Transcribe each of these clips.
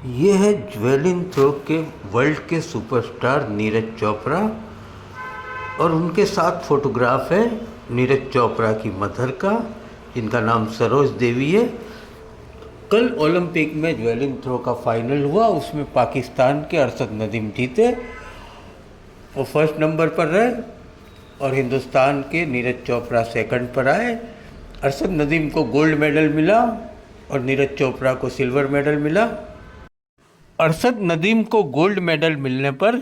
ये है ज्वेलिन थ्रो के वर्ल्ड के सुपरस्टार नीरज चोपड़ा और उनके साथ फोटोग्राफ है नीरज चोपड़ा की मदर का, जिनका नाम सरोज देवी है। कल ओलंपिक में ज्वेलिन थ्रो का फाइनल हुआ, उसमें पाकिस्तान के अरशद नदीम जीते, वो फर्स्ट नंबर पर रहे और हिंदुस्तान के नीरज चोपड़ा सेकंड पर आए। अरशद नदीम को गोल्ड मेडल मिला और नीरज चोपड़ा को सिल्वर मेडल मिला। अरशद नदीम को गोल्ड मेडल मिलने पर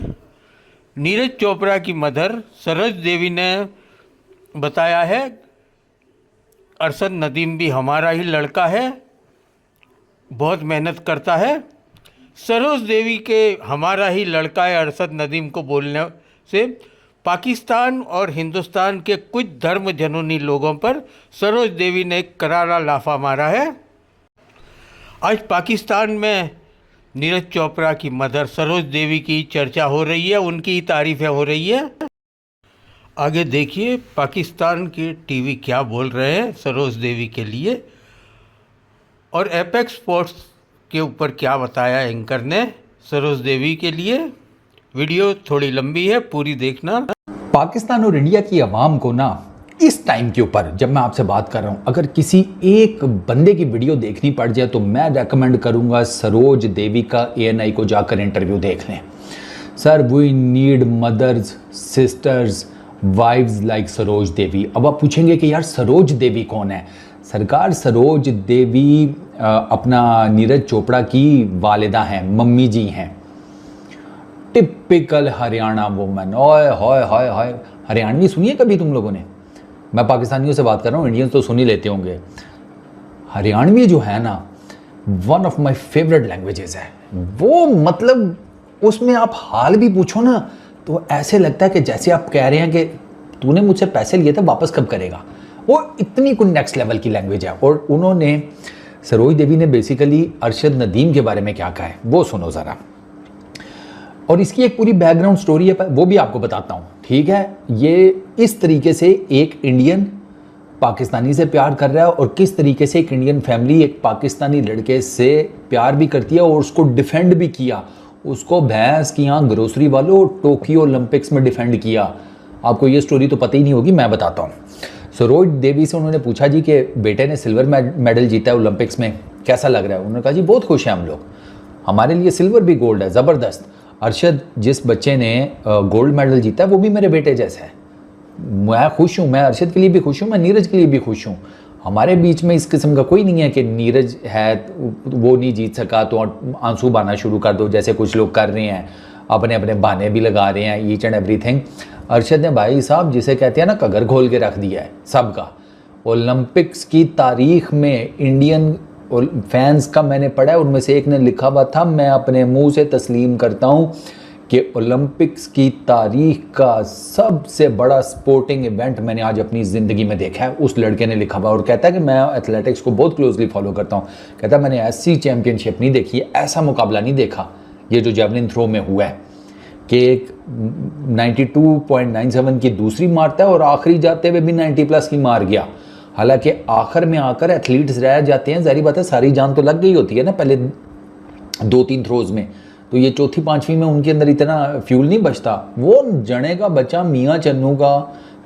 नीरज चोपड़ा की मदर सरोज देवी ने बताया है, अरशद नदीम भी हमारा ही लड़का है, बहुत मेहनत करता है। सरोज देवी के हमारा ही लड़का है अरशद नदीम को बोलने से पाकिस्तान और हिंदुस्तान के कुछ धर्म जनूनी लोगों पर सरोज देवी ने एक करारा लाफा मारा है। आज पाकिस्तान में नीरज चोपड़ा की मदर सरोज देवी की चर्चा हो रही है, उनकी तारीफ़ें हो रही है। आगे देखिए पाकिस्तान के टीवी क्या बोल रहे हैं सरोज देवी के लिए, और एपेक्स स्पोर्ट्स के ऊपर क्या बताया एंकर ने सरोज देवी के लिए। वीडियो थोड़ी लंबी है, पूरी देखना। पाकिस्तान और इंडिया की आवाम को ना इस टाइम के ऊपर जब मैं आपसे बात कर रहा हूं, अगर किसी एक बंदे की वीडियो देखनी पड़ जाए तो मैं रेकमेंड करूंगा सरोज देवी का ANI को जाकर इंटरव्यू देख लें। Sir, we need mothers, sisters, wives like Saroj Devi. अब आप पूछेंगे कि यार सरोज देवी कौन है? सरकार, सरोज देवी अपना नीरज चोपड़ा की वालिदा हैं, मम्मी जी हैं। Typical Haryana woman. ओए होए होए होए, हरियाणवी सुनिए कभी तुम लोगों ने? मैं पाकिस्तानियों से बात कर रहा हूँ, इंडियंस तो सुन ही लेते होंगे। हरियाणवी जो है ना, one of my favourite languages है वो। मतलब उसमें आप हाल भी पूछो ना तो ऐसे लगता है कि जैसे आप कह रहे हैं कि तूने मुझसे पैसे लिए थे, वापस कब करेगा। वो इतनी कोई नेक्स्ट लेवल की लैंग्वेज है। और उन्होंने, सरोज देवी ने बेसिकली अरशद नदीम के बारे में क्या कहा है वो सुनो ज़रा। और इसकी एक पूरी बैकग्राउंड स्टोरी है, वो भी आपको बताता हूँ, ठीक है? ये इस तरीके से एक इंडियन पाकिस्तानी से प्यार कर रहा है और किस तरीके से एक इंडियन फैमिली एक पाकिस्तानी लड़के से प्यार भी करती है और उसको डिफेंड भी किया। उसको भैंस की यहाँ ग्रोसरी वालों टोक्यो ओलंपिक्स में डिफेंड किया। आपको ये स्टोरी तो पता ही नहीं होगी, मैं बताता हूँ। सरोज देवी से उन्होंने पूछा जी कि बेटे ने सिल्वर मेडल जीता है ओलंपिक्स में, कैसा लग रहा है? उन्होंने कहा जी बहुत खुश हैं हम लोग, हमारे लिए सिल्वर भी गोल्ड है, ज़बरदस्त। अरशद, जिस बच्चे ने गोल्ड मेडल जीता है वो भी मेरे बेटे जैसा है। मैं खुश हूँ, मैं अरशद के लिए भी खुश हूँ, मैं नीरज के लिए भी खुश हूँ। हमारे बीच में इस किस्म का कोई नहीं है कि नीरज है वो नहीं जीत सका तो आंसू बहाना शुरू कर दो, जैसे कुछ लोग कर रहे हैं, अपने अपने बहाने भी लगा रहे हैं, ईच एंड एवरीथिंग। अरशद ने भाई साहब, जिसे कहते हैं ना, कगर खोल के रख दिया है सबका। ओलंपिक्स की तारीख में इंडियन फैंस का मैंने पढ़ा है, उनमें से एक ने लिखा हुआ था, मैं अपने मुंह से तस्लीम करता हूं कि ओलंपिक्स की तारीख का सबसे बड़ा स्पोर्टिंग इवेंट मैंने आज अपनी ज़िंदगी में देखा है। उस लड़के ने लिखा हुआ और कहता है कि मैं एथलेटिक्स को बहुत क्लोजली फॉलो करता हूं। कहता है मैंने ऐसी चैम्पियनशिप नहीं देखी, ऐसा मुकाबला नहीं देखा ये जो जेवलिन थ्रो में हुआ है कि एक 92.97 की दूसरी मारता है और आखिरी जाते हुए भी 90+ की मार गया। हालांकि आखिर में आकर एथलीट्स रह जाते हैं, जारी बात है सारी जान तो लग गई होती है ना पहले 2-3 थ्रोज में, तो ये चौथी पांचवी में उनके अंदर इतना फ्यूल नहीं बचता। वो जने का बच्चा मियाँ चन्नू का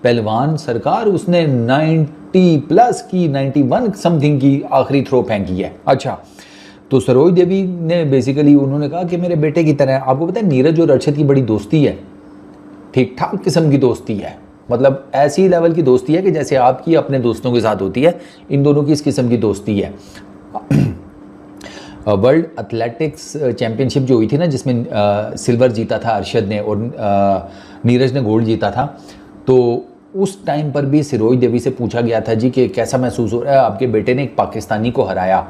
पहलवान, सरकार, उसने 90+ की 91 समथिंग की आखिरी थ्रो फेंकी है। अच्छा, तो सरोज देवी ने बेसिकली उन्होंने कहा कि मेरे बेटे की तरह। आपको पता है नीरज और अरशद की बड़ी दोस्ती है, ठीक ठाक किस्म की दोस्ती है, मतलब ऐसी लेवल की दोस्ती है कि जैसे आपकी अपने दोस्तों के साथ होती है, इन दोनों की इस किस्म की दोस्ती है। वर्ल्ड एथलेटिक्स चैम्पियनशिप जो हुई थी ना, जिसमें सिल्वर जीता था अरशद ने और नीरज ने गोल्ड जीता था, तो उस टाइम पर भी सरोज देवी से पूछा गया था जी कि कैसा महसूस हो रहा है, आपके बेटे ने एक पाकिस्तानी को हराया।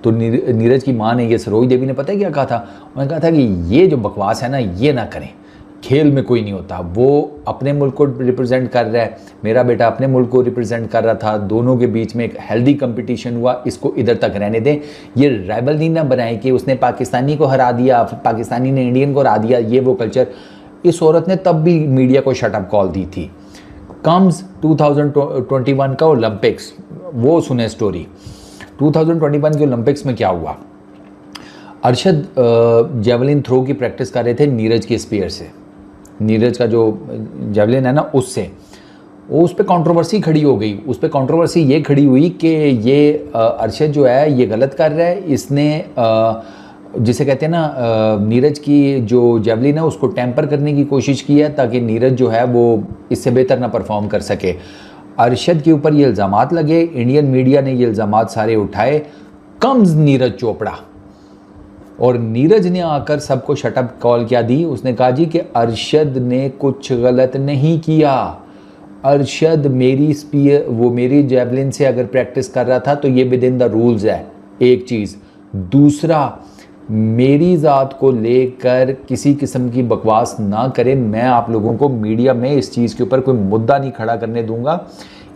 तो नीरज की माँ ने, ये सरोज देवी ने पता है क्या कहा था? उन्होंने कहा था कि ये जो बकवास है ना, ये ना करें, खेल में कोई नहीं होता। वो अपने मुल्क को रिप्रेजेंट कर रहा है, मेरा बेटा अपने मुल्क को रिप्रेजेंट कर रहा था, दोनों के बीच में एक हेल्दी कंपटीशन हुआ, इसको इधर तक रहने दें। ये राइवलरी ना बनाए कि उसने पाकिस्तानी को हरा दिया, पाकिस्तानी ने इंडियन को हरा दिया, ये वो कल्चर। इस औरत ने तब भी मीडिया को शटअप कॉल दी थी। कम्स 2021 का ओलंपिक्स, वो सुने स्टोरी। 2021 के ओलंपिक्स में क्या हुआ? अरशद जेवलिन थ्रो की प्रैक्टिस कर रहे थे नीरज के स्पीयर से, नीरज का जो जेवलिन है ना उससे, वो उस पर कंट्रोवर्सी खड़ी हो गई। उस पर कंट्रोवर्सी ये खड़ी हुई कि ये अरशद जो है ये गलत कर रहा है, इसने जिसे कहते हैं ना नीरज की जो जेवलिन है उसको टेम्पर करने की कोशिश की है ताकि नीरज जो है वो इससे बेहतर ना परफॉर्म कर सके। अरशद के ऊपर ये इल्ज़ामात लगे, इंडियन मीडिया ने ये इल्ज़ामात सारे उठाए, कम्स नीरज चोपड़ा, और नीरज ने आकर सबको शटअप कॉल क्या दी, उसने कहा जी कि अरशद ने कुछ गलत नहीं किया, अरशद मेरी जेवलिन से अगर प्रैक्टिस कर रहा था तो ये विद इन द रूल्स है, एक चीज़। दूसरा, मेरी ज़ात को लेकर किसी किस्म की बकवास ना करें, मैं आप लोगों को मीडिया में इस चीज़ के ऊपर कोई मुद्दा नहीं खड़ा करने दूंगा।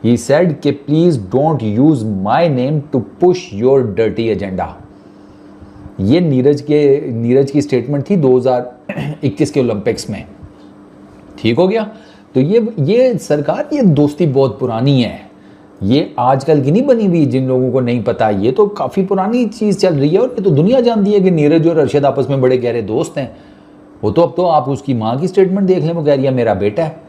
ही सेड कि please don't use my name to push your dirty agenda. ये नीरज की स्टेटमेंट थी 2021 के ओलंपिक्स में, ठीक हो गया। तो ये सरकार, ये दोस्ती बहुत पुरानी है, ये आजकल की नहीं बनी हुई। जिन लोगों को नहीं पता, ये तो काफ़ी पुरानी चीज़ चल रही है, और ये तो दुनिया जानती है कि नीरज और अरशद आपस में बड़े गहरे दोस्त हैं। वो तो अब तो आप उसकी माँ की स्टेटमेंट देख लें, वो कह रही है मेरा बेटा है।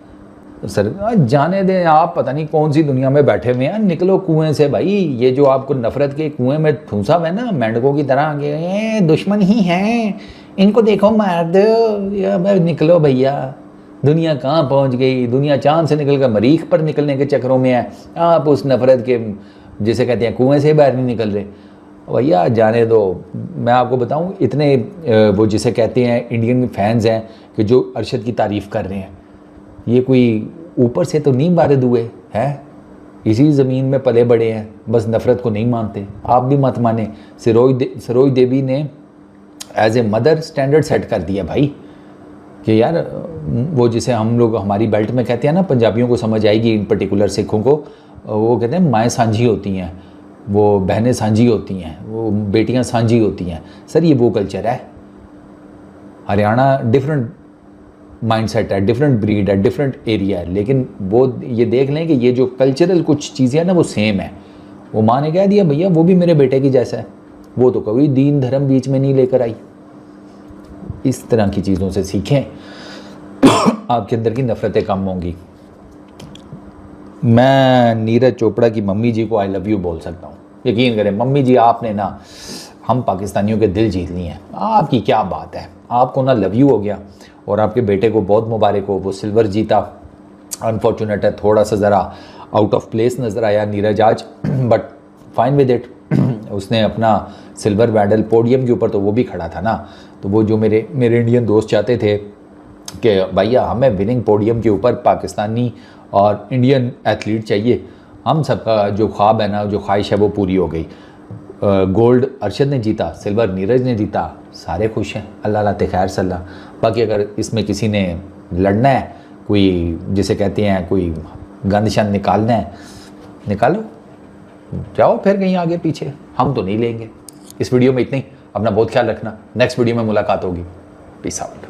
तो सर जाने दें, आप पता नहीं कौन सी दुनिया में बैठे हुए हैं, निकलो कुएं से भाई। ये जो आपको नफरत के कुएं में ठूंसा हुआ है ना, मेंढकों की तरह, ये दुश्मन ही हैं, इनको देखो मार दो, निकलो भैया। दुनिया कहाँ पहुँच गई, दुनिया चांद से निकल कर मरीख पर निकलने के चक्करों में है, आप उस नफरत के जिसे कहते हैं कुएं से बाहर नहीं निकल रहे। भैया जाने दो। मैं आपको बताऊं, इतने वो जिसे कहते हैं इंडियन फैंस हैं कि जो अरशद की तारीफ़ कर रहे हैं, ये कोई ऊपर से तो नहीं बारिद हुए हैं, इसी ज़मीन में पले बड़े हैं, बस नफ़रत को नहीं मानते। आप भी मत माने। सरोज देवी ने as a mother standard set कर दिया भाई, कि यार वो जिसे हम लोग हमारी बेल्ट में कहते हैं ना, पंजाबियों को समझ आएगी, इन पर्टिकुलर सिखों को, वो कहते हैं माएँ सांझी होती हैं, वो बहनें सांझी होती हैं, वो बेटियां सांझी होती हैं। सर ये वो कल्चर है। हरियाणा डिफरेंट माइंडसेट है, डिफरेंट ब्रीड है, डिफरेंट एरिया है, लेकिन वो ये देख लें कि ये जो कल्चरल कुछ चीज़ें हैं ना वो सेम है। वो माँ ने कह दिया भैया वो भी मेरे बेटे की जैसा है, वो तो कभी दीन धर्म बीच में नहीं लेकर आई। इस तरह की चीज़ों से सीखें, आपके अंदर की नफ़रतें कम होंगी। मैं नीरज चोपड़ा की मम्मी जी को आई लव यू बोल सकता हूँ। यकीन करें मम्मी जी, आपने ना हम पाकिस्तानियों के दिल जीत लिए हैं। आपकी क्या बात है, आपको ना लव यू हो गया, और आपके बेटे को बहुत मुबारक हो, वो सिल्वर जीता। अनफॉर्चुनेट है, थोड़ा सा ज़रा आउट ऑफ प्लेस नज़र आया नीरज आज, बट फाइन विद इट। उसने अपना सिल्वर मेडल पोडियम के ऊपर, तो वो भी खड़ा था ना। तो वो जो मेरे इंडियन दोस्त चाहते थे कि भैया हमें विनिंग पोडियम के ऊपर पाकिस्तानी और इंडियन एथलीट चाहिए, हम सबका जो ख्वाब है ना, जो ख्वाहिश है वो पूरी हो गई। गोल्ड अरशद ने जीता, सिल्वर नीरज ने जीता, सारे खुश हैं, अल्लाह लाते खैर सल्ला। बाकी अगर इसमें किसी ने लड़ना है, कोई जिसे कहते हैं कोई गंद शंद निकालना है, निकालो, जाओ फिर कहीं आगे पीछे, हम तो नहीं लेंगे। इस वीडियो में इतना ही, अपना बहुत ख्याल रखना, नेक्स्ट वीडियो में मुलाकात होगी। Peace out.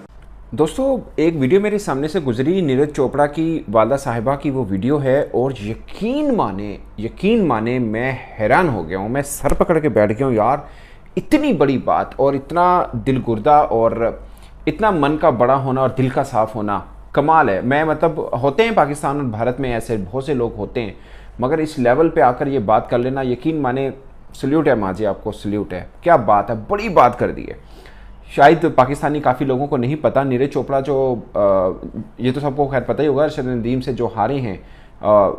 दोस्तों एक वीडियो मेरे सामने से गुजरी, नीरज चोपड़ा की वालदा साहिबा की वो वीडियो है, और यकीन माने मैं हैरान हो गया हूँ, मैं सर पकड़ के बैठ गया हूँ यार। इतनी बड़ी बात, और इतना दिलगुर्दा, और इतना मन का बड़ा होना और दिल का साफ होना, कमाल है। मैं मतलब होते हैं पाकिस्तान और भारत में ऐसे बहुत से लोग होते हैं, मगर इस लेवल पे आकर ये बात कर लेना, यकीन माने सल्यूट है माँ जी, आपको सल्यूट है। क्या बात है, बड़ी बात कर दी है। शायद पाकिस्तानी काफ़ी लोगों को नहीं पता, नीरज चोपड़ा जो ये तो सबको खैर पता ही होगा, अरशद नदीम से जो हारे हैं,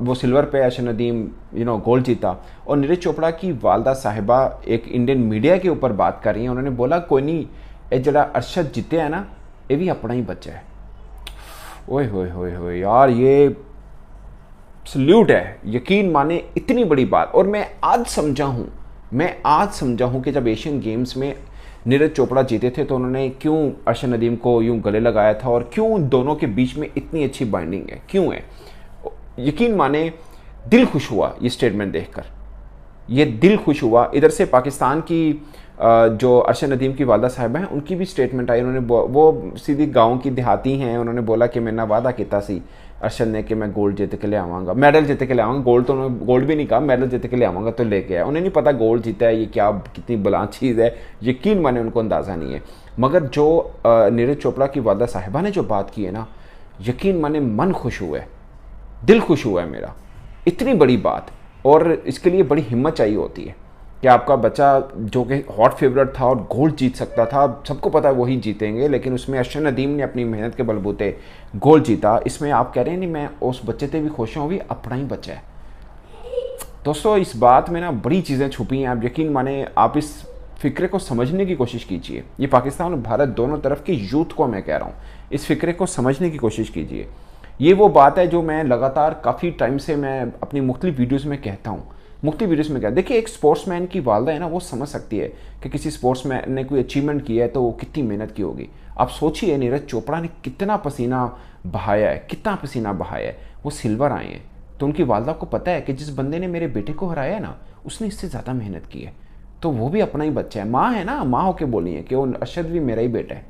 वो सिल्वर पे अरशद नदीम गोल्ड जीता। और नीरज चोपड़ा की वालदा साहिबा एक इंडियन मीडिया के ऊपर बात कर रही हैं। उन्होंने बोला कोई नहीं, ये जरा अरशद जीते है ना, ये भी अपना ही बच्चा है। ओए होए यार, ये सल्यूट है, यकीन माने इतनी बड़ी बात। और मैं आज समझा हूँ कि जब एशियन गेम्स में नीरज चोपड़ा जीते थे तो उन्होंने क्यों अरशद नदीम को यूं गले लगाया था, और क्यों दोनों के बीच में इतनी अच्छी बाइंडिंग है, क्यों है। यकीन माने दिल खुश हुआ ये स्टेटमेंट देखकर, ये दिल खुश हुआ। इधर से पाकिस्तान की जो अरशद नदीम की वालदा साहिबा हैं, उनकी भी स्टेटमेंट आई। उन्होंने वो सीधी गाँव की देहाती हैं, उन्होंने बोला कि मैंने वादा किया सी अरशद ने कि मैं गोल्ड जीत के ले आवाँगा, मेडल जीत के ले आवाँगा। गोल्ड तो उन्होंने गोल्ड भी नहीं कहा, मेडल जीत के ले आवाँगा तो लेके आया। उन्हें नहीं पता गोल्ड जीता है ये क्या कितनी बला चीज़ है, यकीन माने उनको अंदाज़ा नहीं है। मगर जो नीरज चोपड़ा की वालदा साहिबा ने जो बात की है ना, यकीन माने मन खुश हुआ है, दिल खुश हुआ है मेरा। इतनी बड़ी बात, और इसके लिए बड़ी हिम्मत चाहिए होती है कि आपका बच्चा जो कि हॉट फेवरेट था और गोल्ड जीत सकता था, सबको पता है वही जीतेंगे, लेकिन उसमें अरशद नदीम ने अपनी मेहनत के बलबूते गोल्ड जीता। इसमें आप कह रहे हैं नहीं मैं उस बच्चे से भी खुश हूँ, भी अपना ही बच्चा है। दोस्तों इस बात में ना बड़ी चीज़ें छुपी हैं, आप यकीन माने आप इस फ़िक्रे को समझने की कोशिश कीजिए। ये पाकिस्तान और भारत दोनों तरफ की यूथ को मैं कह रहा हूँ, इस फ़िक्रे को समझने की कोशिश कीजिए। ये वो बात है जो मैं लगातार काफ़ी टाइम से मैं अपनी मुख्तलिफ वीडियोज़ में कहता हूँ, मुख्तलिफ वीडियोज़ में क्या। देखिए एक स्पोर्ट्समैन की वालदा है ना, वो समझ सकती है कि किसी स्पोर्ट्समैन ने कोई अचीवमेंट किया है तो वो कितनी मेहनत की होगी। आप सोचिए नीरज चोपड़ा ने कितना पसीना बहाया है, कितना पसीना बहाया है, वो सिल्वर आए हैं। तो उनकी वालदा को पता है कि जिस बंदे ने मेरे बेटे को हराया है ना, उसने इससे ज़्यादा मेहनत की है, तो वो भी अपना ही बच्चा है। माँ है ना, माँ होके बोली है कि वो अरशद भी मेरा ही बेटा है।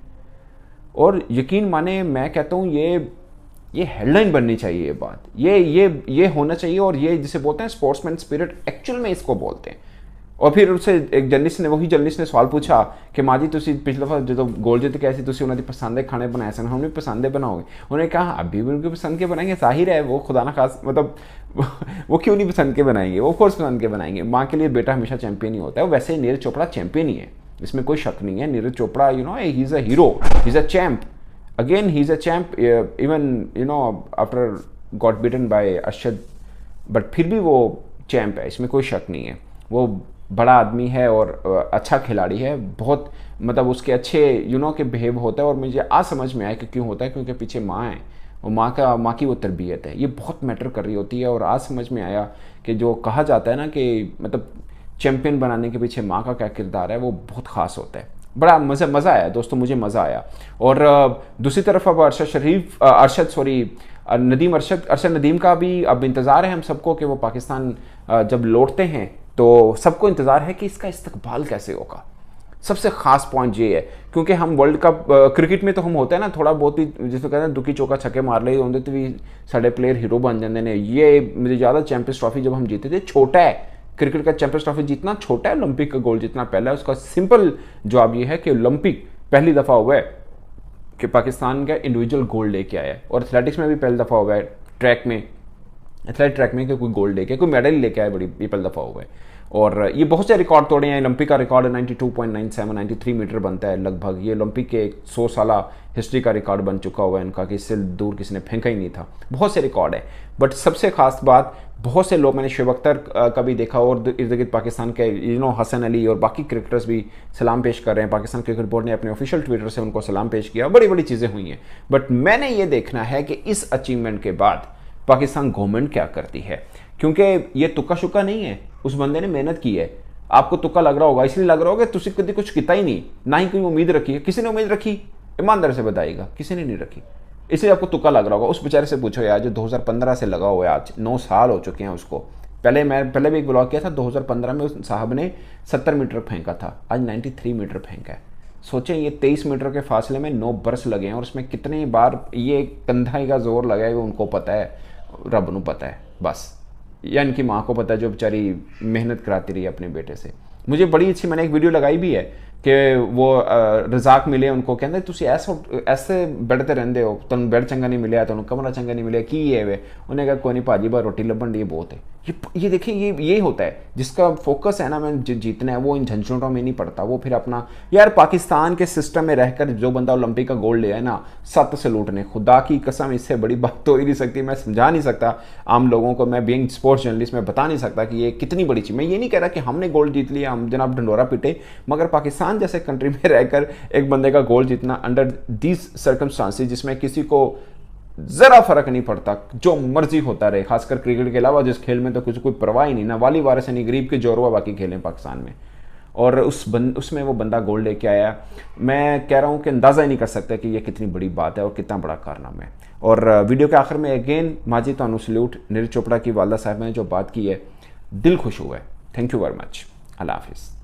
और यकीन माने मैं कहता हूँ ये हेडलाइन बननी चाहिए, ये बात ये होना चाहिए। और ये जिसे बोलते हैं स्पोर्ट्समैन स्पिरिट, एक्चुअल में इसको बोलते हैं। और फिर उससे एक जर्नलिस्ट ने सवाल पूछा कि माँ जी तुसी पिछले दफा जो गोल जीत के आए थे तुसी उन्होंने पसंद के खाने बनाए सन, हम भी पसंद बनाओगे। उन्होंने कहा अभी भी उनके पसंद के बनाएंगे, जाहिर है वो खुदा ना खास मतलब वो क्यों नहीं पसंद के बनाएंगे, वो कोर्स पसंद के बनाएंगे। माँ के लिए बेटा हमेशा चैंपियन ही होता है। वैसे नीरज चोपड़ा चैंपियन ही है, इसमें कोई शक नहीं है। Neeraj Chopra he is a hero, he is a champ. Again, he's a champ, even after got beaten by Arshad, but फिर भी वो चैम्प है, इसमें कोई शक नहीं है। वो बड़ा आदमी है और अच्छा खिलाड़ी है, बहुत मतलब उसके अच्छे के बिहेव होता है। और मुझे आज समझ में आया कि क्यों होता है, क्योंकि पीछे माँ है और माँ की वो तरबियत है, ये बहुत मैटर कर रही होती है। और आज समझ में आया कि जो कहा जाता है ना कि मतलब चैम्पियन बनाने के पीछे माँ का क्या किरदार है, वो बहुत ख़ास होता है। बड़ा मज़ा आया दोस्तों, मुझे मज़ा आया। और दूसरी तरफ अब अरशद नदीम का भी अब इंतज़ार है हम सबको कि वो पाकिस्तान जब लौटते हैं तो सबको इंतज़ार है कि इसका इस्तकबाल कैसे होगा। सबसे ख़ास पॉइंट ये है क्योंकि हम वर्ल्ड कप क्रिकेट में तो हम होते हैं ना थोड़ा बहुत ही जिसको कहते हैं दुखी चौका छक्के मार ले होंगे तो भी साढ़े प्लेयर हीरो बन जाते हैं। ये मुझे ज़्यादा चैंपियंस ट्रॉफी जब हम जीते थे, छोटा है क्रिकेट का चैंपियंस ट्रॉफी जीतना, छोटा है ओलंपिक का गोल्ड जितना पहला है। उसका सिंपल जवाब ये है कि ओलंपिक पहली दफ़ा हुआ है कि पाकिस्तान का इंडिविजुअल गोल्ड लेके आया है। और एथलेटिक्स में भी पहली दफ़ा हुआ है, ट्रैक में कोई गोल्ड लेके कोई मेडल लेके आया, बड़ी ये पहली दफ़ा हुआ है। और ये बहुत से रिकॉर्ड तोड़े हैं। ओलंपिक का रिकॉर्ड 92.97 93 मीटर बनता है लगभग। ये ओलंपिक के 100 साल हिस्ट्री का रिकॉर्ड बन चुका हुआ है इनका कि इससे दूर किसी ने फेंका ही नहीं था। बहुत से रिकॉर्ड है, बट सबसे खास बात बहुत से लोग, मैंने शुएब अख्तर का भी देखा और इर्द गिर्द पाकिस्तान के हसन अली और बाकी क्रिकेटर्स भी सलाम पेश कर रहे हैं। पाकिस्तान क्रिकेट बोर्ड ने अपने ऑफिशियल ट्विटर से उनको सलाम पेश किया। बड़ी बड़ी चीज़ें हुई हैं, बट मैंने ये देखना है कि इस अचीवमेंट के बाद पाकिस्तान गवर्नमेंट क्या करती है, क्योंकि ये तुक्का शुक्का नहीं है। उस बंदे ने मेहनत की है। आपको तुक्का लग रहा होगा, इसलिए लग रहा होगा तुझे कभी कुछ किया ही नहीं, ना ही कोई उम्मीद रखी है। किसी ने उम्मीद रखी? ईमानदार से बताइएगा, किसी ने नहीं रखी, इसलिए आपको तुक्का लग रहा होगा। उस बेचारे से पूछो यार जो 2015 से लगा हुआ है, आज 9 साल हो चुके हैं उसको। पहले भी एक ब्लॉग किया था, 2015 में उस साहब ने 70 मीटर फेंका था, आज 93 मीटर फेंका है। सोचें ये 23 मीटर के फासले में 9 बरस लगे हैं और उसमें कितनी बार ये कंधाई का जोर लगा है वो उनको पता है, रब नू पता है बस, या इनकी माँ को पता है जो बेचारी मेहनत कराती रही अपने बेटे से। मुझे बड़ी अच्छी, मैंने एक वीडियो लगाई भी है कि वो रजाक मिले उनको, कहते तुसी ऐसे बैठते रहंदे हो, तुम बैड चंगा नहीं मिले, तुम कमरा चंगा नहीं मिले, की है वे? उन्हें कहा कोई नहीं भाजी बार रोटी लबन दी बहुत है। ये देखिए ये होता है जिसका फोकस है ना मैं जीतना है, वो इन झंझटों में नहीं पड़ता। वो फिर अपना यार पाकिस्तान के सिस्टम में रहकर जो बंदा ओलंपिक का गोल्ड ले आए ना, 7 सैल्यूट ने, खुदा की कसम इससे बड़ी बात तो ही नहीं सकती। मैं समझा नहीं सकता आम लोगों को, मैं बीइंग स्पोर्ट्स जर्नलिस्ट मैं बता नहीं सकता कि ये कितनी बड़ी चीज़। मैं ये नहीं कह रहा कि हमने गोल्ड जीत लिया, हम जनाब ढंडोरा पिटे, मगर पाकिस्तान जैसे कंट्री में रहकर एक बंदे का गोल्ड जीतना अंडर दीज सर्कमस्टांसेस जिसमें किसी को जरा फर्क नहीं पड़ता, जो मर्जी होता रहे, खासकर क्रिकेट के अलावा जिस खेल में तो कुछ कोई परवाह ही नहीं, ना वाली वारिस नहीं, गरीब के जोरवा बाकी खेलें पाकिस्तान में, और उसमें वो बंदा गोल्ड लेके आया। मैं कह रहा हूँ कि अंदाज़ा ही नहीं कर सकता कि ये कितनी बड़ी बात है और कितना बड़ा कारनामा है। और वीडियो के आखिर में अगेन माजी तो सल्यूट, नीरज चोपड़ा की वालदा साहब ने जो बात की है, दिल खुश हुआ है। Thank you very much. अल्लाह हाफिज़।